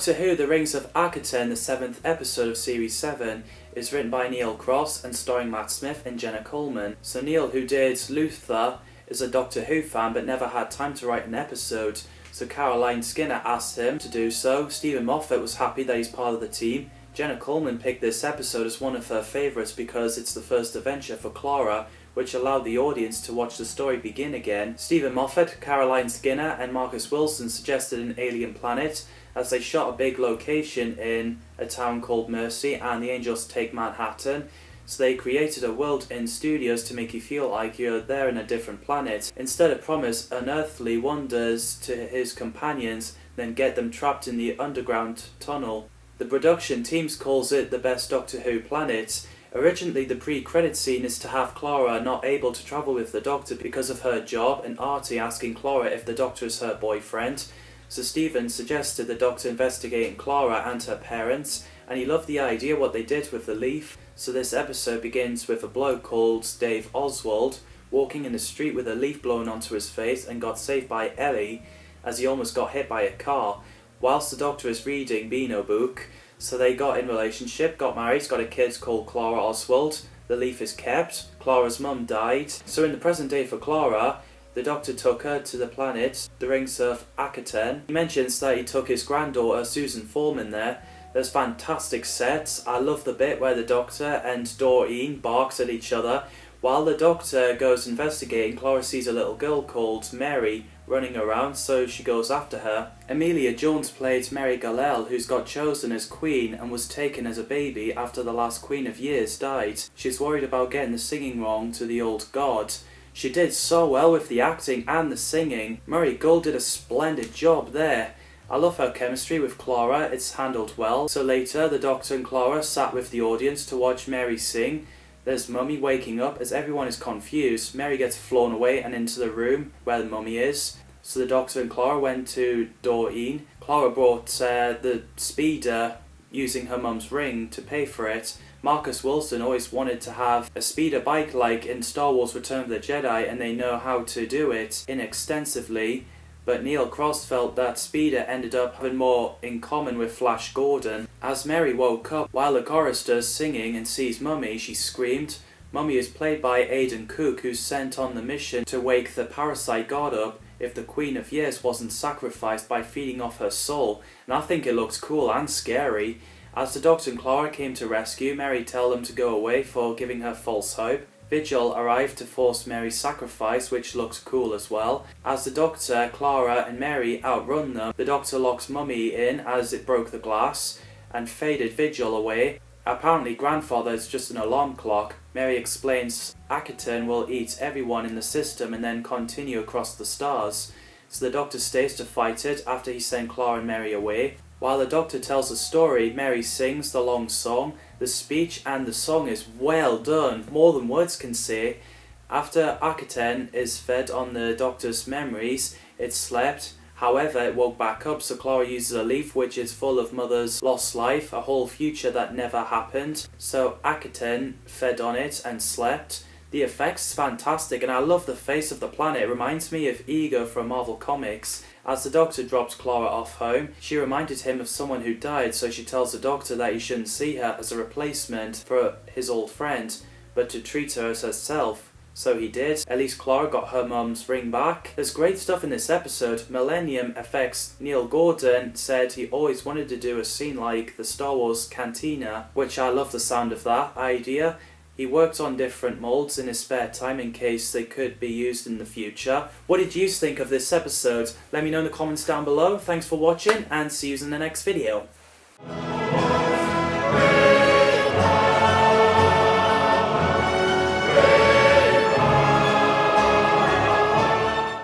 Doctor Who The Rings of Akhaten, the 7th episode of Series 7, is written by Neil Cross and starring Matt Smith and Jenna Coleman. So Neil, who did Luther, is a Doctor Who fan but never had time to write an episode, so Caroline Skinner asked him to do so. Stephen Moffat was happy that he's part of the team. Jenna Coleman picked this episode as one of her favourites because it's the first adventure for Clara, which allowed the audience to watch the story begin again. Stephen Moffat, Caroline Skinner and Marcus Wilson suggested an alien planet as they shot a big location in a town called Mercy and the Angels take Manhattan. So they created a world in studios to make you feel like you're there in a different planet. Instead of promise unearthly wonders to his companions, then get them trapped in the underground tunnel. The production team calls it the best Doctor Who planet. Originally, the pre-credit scene is to have Clara not able to travel with the Doctor because of her job, and Artie asking Clara if the Doctor is her boyfriend. So Stephen suggested the Doctor investigating Clara and her parents, and he loved the idea what they did with the leaf. So this episode begins with a bloke called Dave Oswald walking in the street with a leaf blown onto his face and got saved by Ellie as he almost got hit by a car whilst the Doctor is reading Beano book. So they got in relationship, got married, got a kid called Clara Oswald. The leaf is kept. Clara's mum died. So in the present day for Clara, the Doctor took her to the planet, the Rings of Akhaten. He mentions that he took his granddaughter Susan Foreman there. There's fantastic sets. I love the bit where the Doctor and Doreen barks at each other. While the Doctor goes investigating, Clara sees a little girl called Mary running around, so she goes after her. Amelia Jones played Mary Gallel, who's got chosen as Queen and was taken as a baby after the last Queen of Years died. She's worried about getting the singing wrong to the old god. She did so well with the acting and the singing. Murray Gold did a splendid job there. I love her chemistry with Clara, it's handled well. So later, the Doctor and Clara sat with the audience to watch Mary sing. There's Mummy waking up. As everyone is confused, Mary gets flown away and into the room where the Mummy is. So the Doctor and Clara went to Doreen. Clara brought the speeder using her mum's ring to pay for it. Marcus Wilson always wanted to have a speeder bike like in Star Wars Return of the Jedi, and they know how to do it inextensively. But Neil Cross felt that Speeder ended up having more in common with Flash Gordon. As Mary woke up while the chorister's singing and sees Mummy, she screamed. Mummy is played by Aidan Cook, who's sent on the mission to wake the parasite god up if the Queen of Years wasn't sacrificed by feeding off her soul. And I think it looks cool and scary. As the Doctor and Clara came to rescue, Mary tells them to go away for giving her false hope. Vigil arrived to force Mary's sacrifice, which looks cool as well. As the Doctor, Clara and Mary outrun them, the Doctor locks Mummy in as it broke the glass and faded Vigil away. Apparently Grandfather is just an alarm clock. Mary explains Akhaten will eat everyone in the system and then continue across the stars. So the Doctor stays to fight it after he sent Clara and Mary away. While the Doctor tells the story, Mary sings the long song. The speech and the song is well done, more than words can say. After Akhaten is fed on the Doctor's memories, it slept. However, it woke back up, so Clara uses a leaf which is full of Mother's lost life, a whole future that never happened. So Akhaten fed on it and slept. The effects is fantastic, and I love the face of the planet. It reminds me of Ego from Marvel Comics. As the Doctor dropped Clara off home, she reminded him of someone who died, so she tells the Doctor that he shouldn't see her as a replacement for his old friend, but to treat her as herself. So he did. At least Clara got her mum's ring back. There's great stuff in this episode. Millennium Effects Neil Gordon said he always wanted to do a scene like the Star Wars Cantina, which I love the sound of that idea. He worked on different molds in his spare time in case they could be used in the future. What did you think of this episode? Let me know in the comments down below. Thanks for watching and see you in the next video.